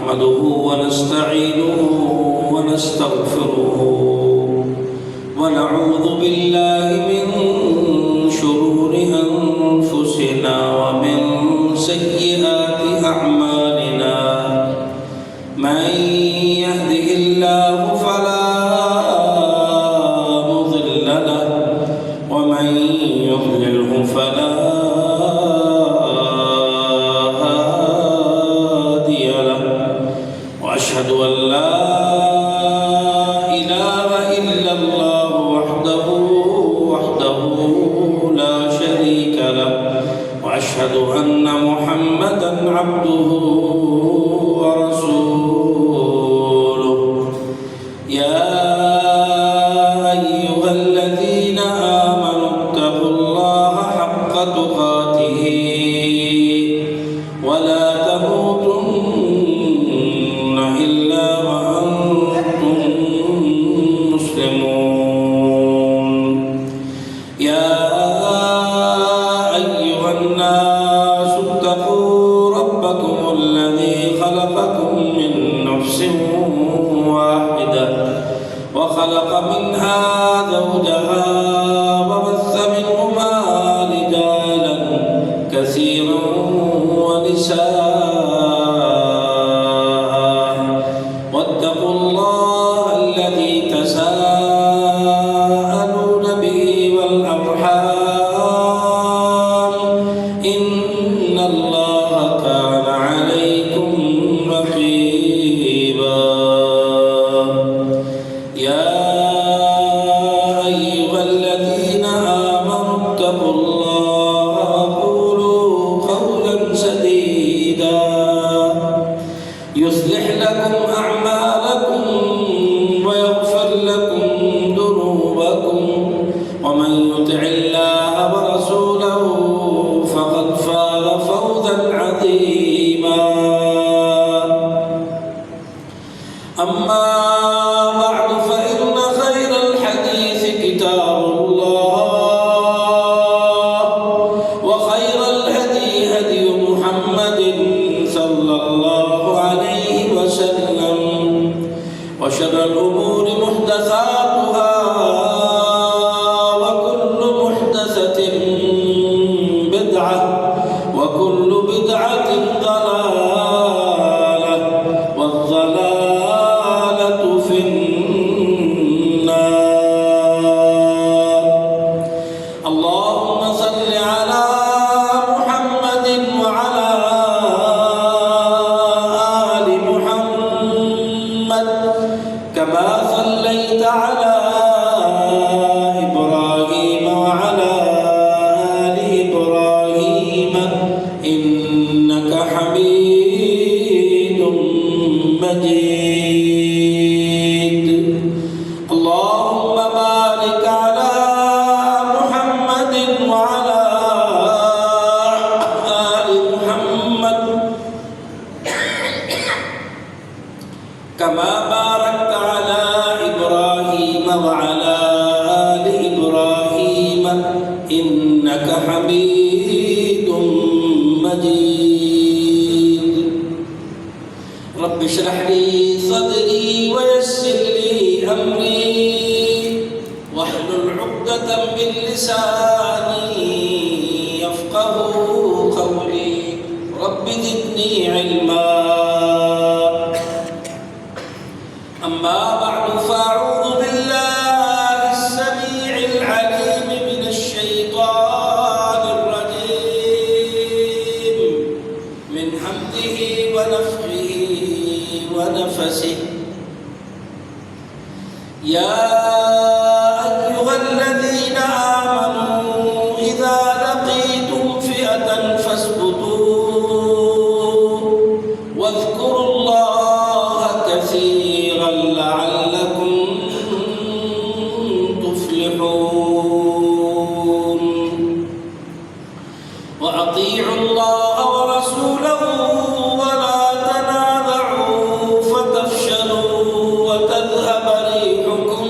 نحمده ونستعينه ونستغفره ونعوذ بالله من شرور أنفسنا ومن سيئات أعمالنا من يهده الله فلا مضل له ومن يضلله فلا هادي له وأشهد أن لا إله إلا الله وحده لا شريك له وأشهد أن محمدا عبده ورسوله يا أيها الذين آمنوا اتقوا الله حق تقاته ولا تموتن إلا وأنتم مسلمون يا أيها الناس اتقوا ربكم الذي خلقكم من نفس واحدة وخلق منها زوجها وبث منهما رجالا كثيرا ونساء واتقوا الله الذي تساءلون به والأرحام إن الله كان عليكم رقيبا يا أيها الذين آمنوا اتقوا الله وقولوا قولا سديدا يصلح لكم أعمالكم ويغفر لكم ذنوبكم ومن يطع الله ورسوله فقد فاز فوزا عظيما أما بعد فإن خير الحديث كتاب الله وخير الهدي هدي محمد صلى الله عليه وسلم وشر الأمور محدثاتها وكل محدثة بدعة وكل بدعة ضلالة والضلالة في النار اللهم صل على محمد وعلى آل محمد كما صليت على إبراهيم وعلى آل إبراهيم إنك حميد مجيد اللهم بارك على محمد وعلى آل محمد كما باركت على إبراهيم وعلى آل إبراهيم إنك حميد مجيد رب اشرح لي صدري ويسر لي أمري واحلل عقدة من لساني يفقه قولي رب زدني علما أما بعد فأعوذ بالله السميع العليم من الشيطان الرجيم من حمده ونفخه ونفسه يا أيها الذين آمنوا إذا لقيتم فئة فاثبتوا واذكروا الله كثيرا لعلكم تفلحون وأطيعوا الله ورسوله ولا تنازعوا فتفشلوا وتذهب ريحكم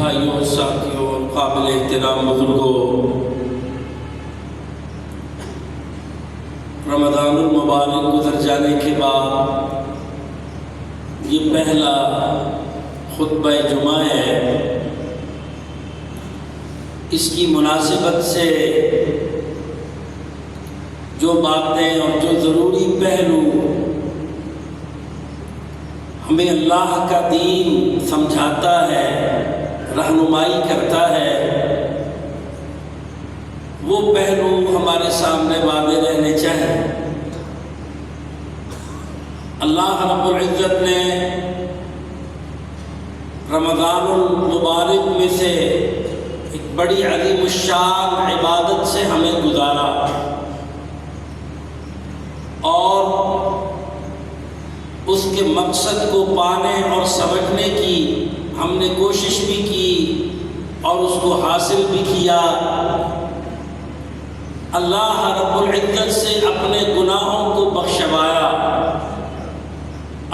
بھائیوں، ساتھیوں اور قابل احترام بزرگوں، رمضان المبارک گزر جانے کے بعد یہ پہلا خطبہ جمعہ ہے۔ اس کی مناسبت سے جو باتیں اور جو ضروری پہلو ہمیں اللہ کا دین سمجھاتا ہے، رہنمائی کرتا ہے، وہ پہلو ہمارے سامنے واضح رہنے چاہیے۔ اللہ رب العزت نے رمضان المبارک میں سے ایک بڑی عظیم الشان عبادت سے ہمیں گزارا، اور اس کے مقصد کو پانے اور سمجھنے کی ہم نے کوشش بھی کی اور اس کو حاصل بھی کیا۔ اللہ رب العزت سے اپنے گناہوں کو بخشوایا،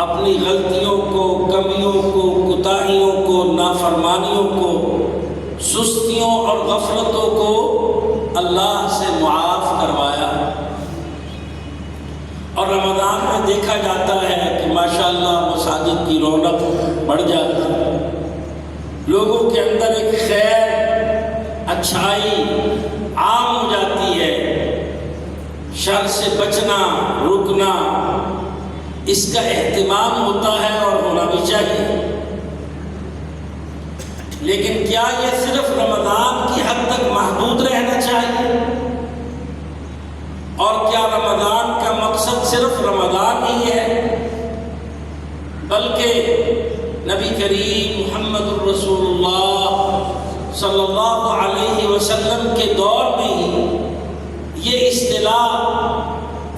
اپنی غلطیوں کو، کمیوں کو، کوتاہیوں کو، نافرمانیوں کو، سستیوں اور غفلتوں کو اللہ سے معاف کروایا۔ اور رمضان میں دیکھا جاتا ہے کہ ماشاءاللہ مساجد کی رونق بڑھ جاتی ہے، لوگوں کے اندر ایک خیر، اچھائی عام ہو جاتی ہے، شر سے بچنا، رکنا، اس کا اہتمام ہوتا ہے اور ہونا بھی چاہیے۔ لیکن کیا یہ صرف رمضان کی حد تک محدود رہنا چاہیے؟ اور کیا رمضان کا مقصد صرف رمضان ہی ہے؟ بلکہ نبی کریم محمد الرسول اللہ صلی اللہ علیہ وسلم کے دور میں ہی یہ اصطلاح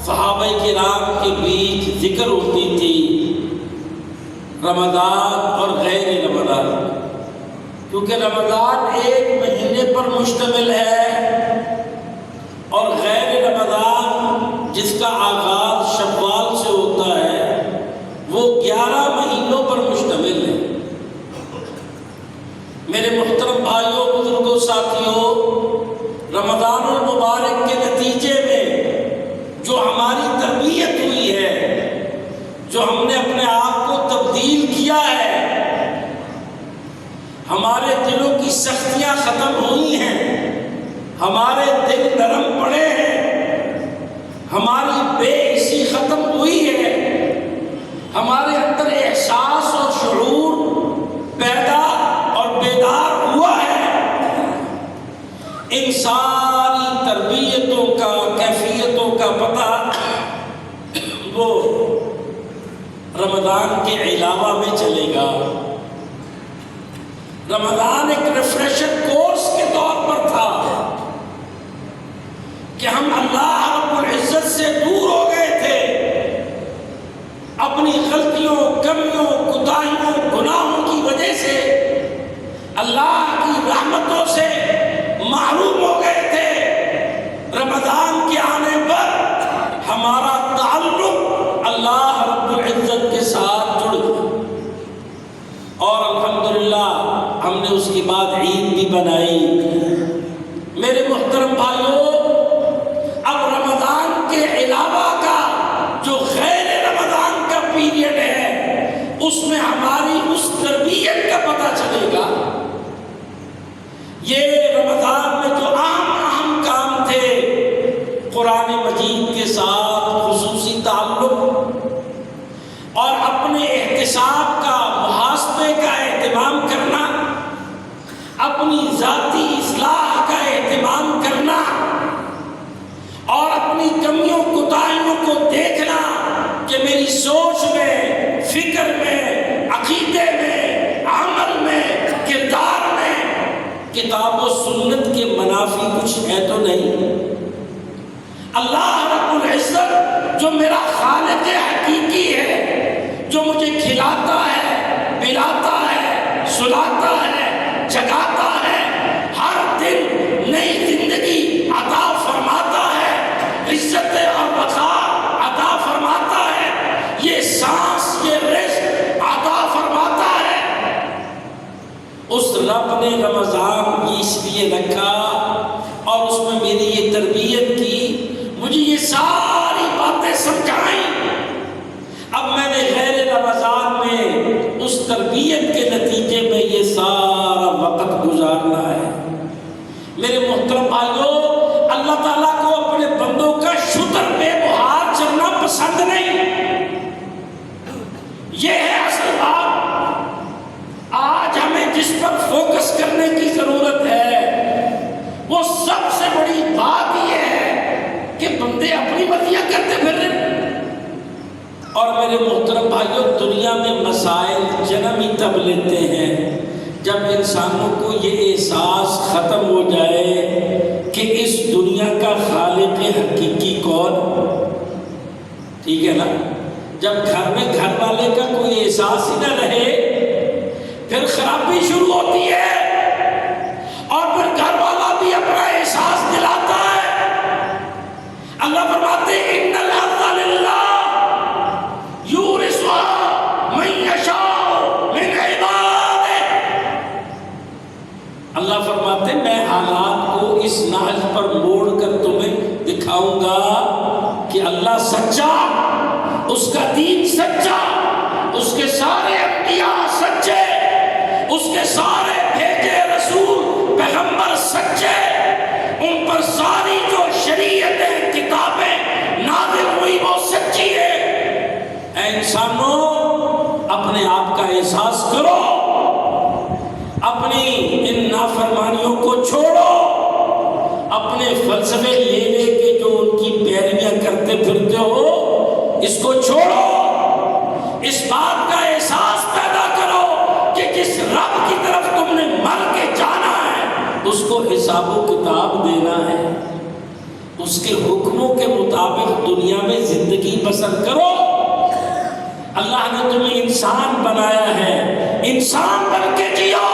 صحابہ کرام کے بیچ ذکر ہوتی تھی، رمضان اور غیر رمضان، کیونکہ رمضان ایک مہینے پر مشتمل ہے اور غیر رمضان جس کا آغاز شوال سے ہوتا ہے وہ 11 مہینوں پر مشتمل ہے۔ میرے محترم بھائیوں، بزرگوں، ساتھیوں، رمضان المبارک کے نتیجے میں جو ہماری تربیت ہوئی ہے، جو ہم نے اپنے آپ کو تبدیل کیا ہے، ہمارے دلوں کی سختیاں ختم ہوئی ہیں، ہمارے دل نرم پڑے ہیں، ہماری بے حسی ختم ہوئی ہے، ہمارے اندر احساس اور شعور پیدا اور بیدار ہوا ہے۔ ان ساری تربیتوں کا، کیفیتوں کا پتہ وہ رمضان کے علاوہ میں چلے گا۔ رمضان ایک ریفریشر کورس کے طور پر تھا کہ ہم اللہ رب العزت سے دور ہو گئے تھے، اپنی غلطیوں، کمیوں، کوتاہیوں، گناہوں کی وجہ سے اللہ کی رحمتوں سے محروم ہو گئے تھے۔ رمضان کے آنے پر ہمارا تعلق اللہ رب العزت کے ساتھ جڑ گیا، اور الحمدللہ ہم نے اس کے بعد عید بھی بنائی۔ میرے محترم بھائیوں، اب رمضان کے علاوہ کا جو غیر رمضان کا پیریڈ ہے، اس میں ہماری اس تربیت کا پتہ چلے گا۔ یہ رمضان میں جو اہم کام تھے، قرآن مجید کے ساتھ خصوصی تعلق اور اپنے احتساب کا، محاسبے کا اہتمام کرنا، اپنی ذاتی اصلاح کا اہتمام کرنا، اور اپنی کمیوں کوتاہیوں کو دیکھنا کہ میری سوچ میں، فکر میں، عقیدے میں، عمل میں، کردار میں کتاب و سنت کے منافی کچھ ہے تو نہیں۔ اللہ رب العزت جو میرا خالق حقیقی ہے، جو مجھے کھلاتا ہے، پلاتا ہے، سلاتا ہے، جگاتا ہے، ہر دن نئی زندگی عطا فرماتا ہے، عزت اور وقار عطا فرماتا ہے، یہ سانس، یہ رزق عطا فرماتا ہے، اس رب نے نے رمضان اس لیے رکھا اور اس میں میری یہ تربیت کی، مجھے یہ ساری باتیں سمجھائیں۔ اب میں نے غیر رمضان میں اس تربیت کے نتیجے میں یہ سارا وقت گزارنا ہے۔ میرے محترم بھائیو، اللہ تعالیٰ کو اپنے بندوں کا شکر بے بہار چلنا پسند نہیں، یہ ہے اصل بات۔ آج ہمیں جس پر فوکس کرنے کی ضرورت ہے وہ سب سے بڑی بات یہ ہے کہ بندے اپنی مرضیاں کرتے پھر رہے۔ اور میرے محترم بھائیو، دنیا میں مسائل جنم ہی تب لیتے ہیں جب انسانوں کو یہ احساس ختم ہو جائے کہ اس دنیا کا خالق حقیقی کون۔ ٹھیک ہے نا؟ جب گھر میں گھر والے کا کوئی احساس ہی نہ رہے پھر خرابی شروع ہوتی ہے، اور پھر گھر والا بھی اپنا احساس دلاتا ہے۔ اللہ فرماتے ہیں ان الارض للہ یورثها من یشاء من عبادہ۔ اللہ فرماتے ہیں میں حالات کو اس نہج پر موڑ کر تمہیں دکھاؤں گا کہ اللہ سچا، اس کا دین سچا، اس کے سارے انبیاء سچے، اس کے سارے بھیجے رسول پیغمبر سچے، ان پر ساری جو شریعتیں کتابیں نازل ہوئی وہ سچی ہے۔ اے انسانوں، اپنے آپ کا احساس کرو، اپنی ان نافرمانیوں کو چھوڑو، اپنے فلسفے لے لے کے جو ان کی پیرویاں کرتے پھرتے ہو اس کو چھوڑو، اس بات کا احساس پیدا کرو کہ جس رب کی طرف تم نے مر کے جانا ہے اس کو حساب و کتاب دینا ہے، اس کے حکموں کے مطابق دنیا میں زندگی بسر کرو۔ اللہ نے تمہیں انسان بنایا ہے، انسان بن کے جیو۔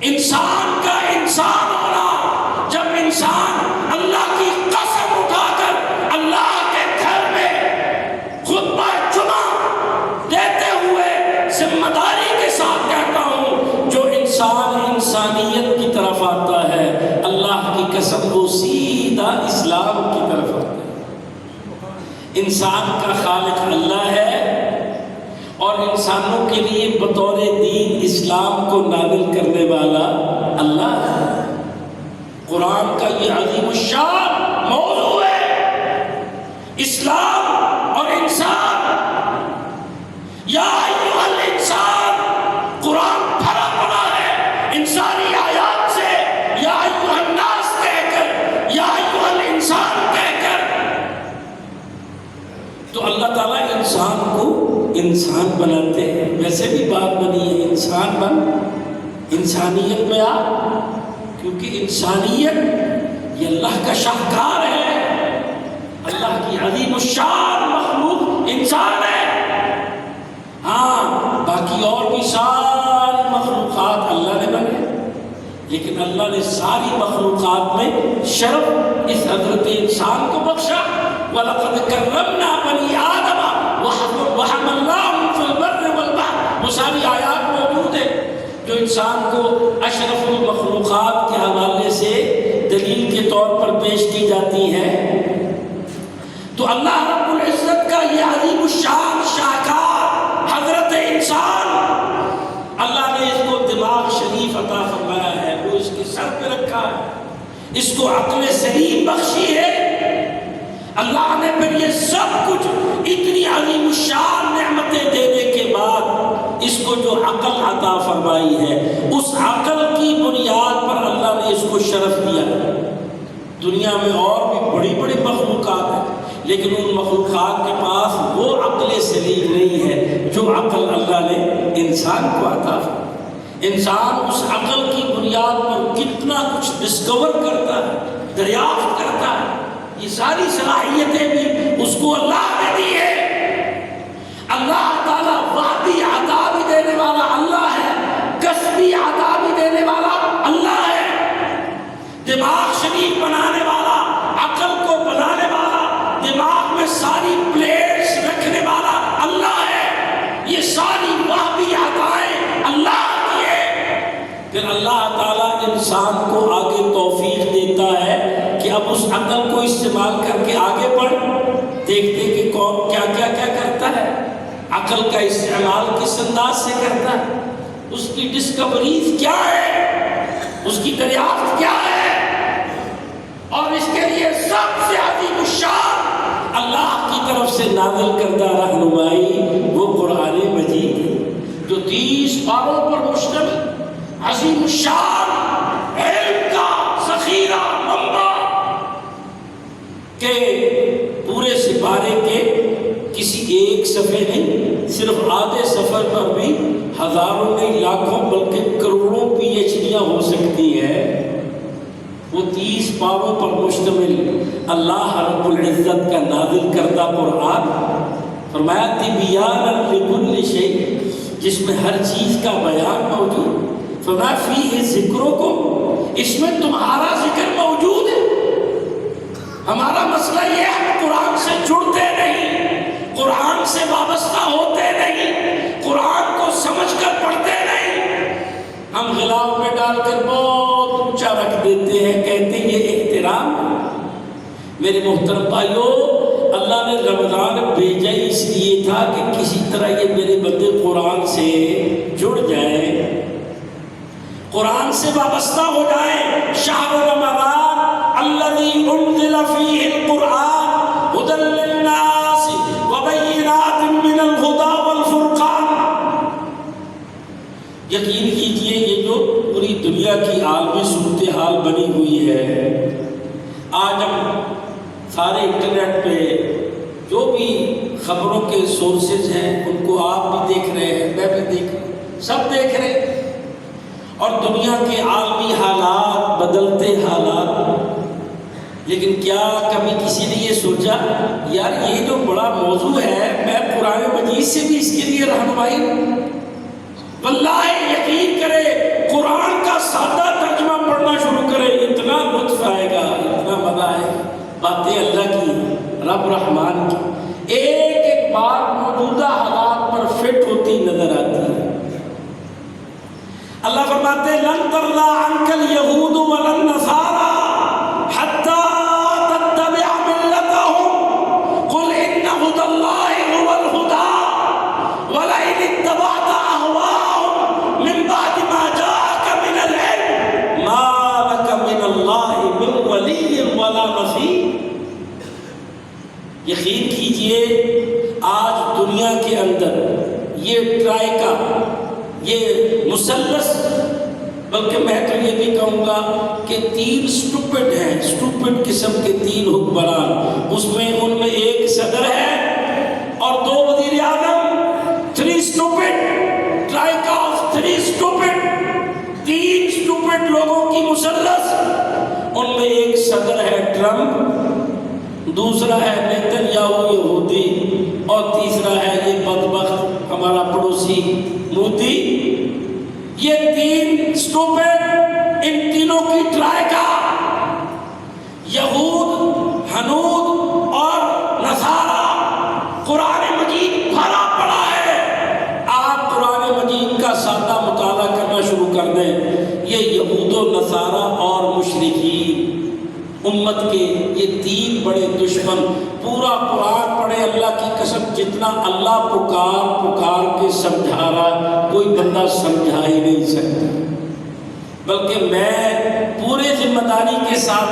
انسان کا انسان ہونا، جب انسان اللہ کی قسم اٹھا کر اللہ کے گھر میں خطبہ جمعہ دیتے ہوئے ذمہ داری کے ساتھ کہتا ہوں، جو انسان انسانیت کی طرف آتا ہے اللہ کی قسم وہ سیدھا اسلام کی طرف آتا ہے۔ انسان کا خالق اللہ ہے اور انسانوں کے لیے بطور دین اسلام کو نازل کرنے والا اللہ ہے۔ قرآن کا یہ عظیم الشان موضوع ہے، اسلام اور انسان۔ یا ایھا الانسان، قرآن بھرا پڑا ہے انسانی آیات سے، یا ایھا الناس کہہ کر، یا ایھا الانسان کہہ کر۔ تو اللہ تعالیٰ انسان کو انسان بناتے ہیں، ویسے بھی بات بنی ہے انسان بن، انسانیت میں آ، کیونکہ انسانیت یہ اللہ کا شاہکار ہے، اللہ کی عظیم الشان مخلوق انسان ہے۔ ہاں باقی اور بھی ساری مخلوقات اللہ نے بنے، لیکن اللہ نے ساری مخلوقات میں شرف اس حضرت انسان کو بخشا۔ وَلَقَدْ كَرَّمْنَا بَنِي آدَمَ وَحَمَلْنَاهُمْ فِي الْبَرِّ وَالْبَحْرِ، وہ ساری آیات موجود ہیں جو انسان کو اشرف المخلوقات کے حوالے سے دلیل کے طور پر پیش کی جاتی ہیں۔ تو اللہ رب العزت کا یہ عظیم الشان شاہکار حضرت انسان، اللہ نے اس کو دماغ شریف عطا فرمایا ہے، وہ اس کے سر پہ رکھا ہے، اس کو عقل سلیم بخشی ہے۔ اللہ نے پھر یہ سب کچھ اتنی عظیم الشان نعمتیں دینے کے بعد اس کو جو عقل عطا فرمائی ہے، اس عقل کی بنیاد پر اللہ نے اس کو شرف دیا۔ دنیا میں اور بھی بڑی بڑی مخلوقات ہیں، لیکن ان مخلوقات کے پاس وہ عقل سلیم نہیں ہے جو عقل اللہ نے انسان کو عطا فرمائی۔ انسان اس عقل کی بنیاد پر کتنا کچھ ڈسکور کرتا ہے، دریافت کرتا ہے، یہ ساری صلاحیتیں بھی اس کو اللہ نے دی ہے۔ اللہ تعالیٰ وحدی عطا بھی دینے والا اللہ ہے، کسبی عطا بھی دینے والا اللہ ہے، دماغ شریف بنانے والا، عقل کو بنانے والا، دماغ میں ساری پلیٹس رکھنے والا اللہ ہے۔ یہ ساری وحدی عطائیں اللہ کی ہے۔ استعمال کر کے آگے بڑھ، دیکھتے کہ کون کیا کیا کیا کرتا ہے، عقل کا استعمال کس انداز سے کرتا ہے، اس کی ڈسکوریز کیا ہے، اس کی دریافت کیا ہے، اور اس کے لیے سب سے عظیم الشان اللہ کی طرف سے نازل کردہ رہنمائی وہ قرآن مجید ہے جو 30 پاروں پر مشتمل عظیم الشان علم کا ذخیرہ منبع کہ پورے سپارے کے کسی ایک صفحے نہیں، صرف آدھے صفحے پر بھی ہزاروں نہیں لاکھوں بلکہ کروڑوں پی ایچ ڈیاں ہو سکتی ہے۔ وہ 30 پاروں پر مشتمل اللہ رب العزت کا نازل کردہ قرآن، فرمایا تبیانا لکل شیء، جس میں ہر چیز کا بیان موجود، فرمایا فیہ ذکرکم، اس میں تمہارا ذکر موجود ہے۔ ہمارا مسئلہ یہ ہے ہم قرآن سے جڑتے نہیں، قرآن سے وابستہ ہوتے نہیں، قرآن کو سمجھ کر پڑھتے نہیں، ہم غلاف میں ڈال کر بہت اونچا رکھ دیتے ہیں، کہتے ہیں یہ احترام۔ میرے محترم بھائیو، اللہ نے رمضان بھیجا اس لیے تھا کہ کسی طرح یہ میرے بندے قرآن سے جڑ جائیں، قرآن سے وابستہ ہو جائیں۔ شہر رمضان الذی انزل فیہ القرآن ھدی للناس وبینات من الہدی والفرقان۔ یقین کیجئے یہ جو پوری دنیا کی عالمی صورتحال بنی ہوئی ہے، آج ہم سارے انٹرنیٹ پہ جو بھی خبروں کے سورسز ہیں ان کو آپ بھی دیکھ رہے ہیں، میں بھی دیکھ رہا ہوں، سب دیکھ رہے ہیں، اور دنیا کے عالمی حالات، بدلتے حالات، لیکن کیا کبھی کسی نے یہ سوچا یار یہ جو بڑا موضوع ہے، میں قرآن مجید سے بھی اس کے لیے رہنمائی، واللہ یقین کرے قرآن کا سادہ ترجمہ پڑھنا شروع کرے، اتنا لطف آئے گا، اتنا مزہ آئے گا۔ باتیں اللہ کی، رب رحمان کی، ایک ایک بات موجودہ حالات پر فٹ ہوتی نظر آتی ہے۔ اللہ فرماتے ہیں لن ترضى عنك اليهود ولا النصارى حتى تتبع ملتهم قل ان هدى الله هو الهدى ولئن اتبعت اهواءهم من بعد ما جاءك من العلم ما لك من الله من ولي ولا نصير۔ یقین کیجئے آج دنیا کے اندر یہ ٹرائکا، یہ مثلث، بلکہ میں تو یہ بھی کہوں گا کہ 3 سٹوپڈ ہیں، سٹوپڈ قسم کے 3 حکمران، اس میں ان میں ایک صدر ہے اور 2 وزیر اعظم، 3 stupid, troika of 3 stupid, 3 stupid لوگوں کی مثلث، ان میں ایک صدر ہے ٹرمپ، دوسرا ہے نیتن یاہو یہودی، اور تیسرا ہے یہ بدبخت ہمارا پڑوسی مودی۔ یہ 3 سٹوپڈ، ان تینوں کی ٹرائکا، یہود، ہنود اور نصارہ، قرآن مجید بھرا پڑا ہے۔ آپ قرآن مجید کا سادہ مطالعہ کرنا شروع کر دیں، یہ یہود و نصارہ اور مشرکین امت کے یہ 3 بڑے دشمن، پورا قرآن پڑھے اللہ کی قسم جتنا اللہ پکار کے سمجھا رہا کوئی بندہ سمجھا ہی نہیں سکتا، بلکہ میں پورے ذمہ داری کے ساتھ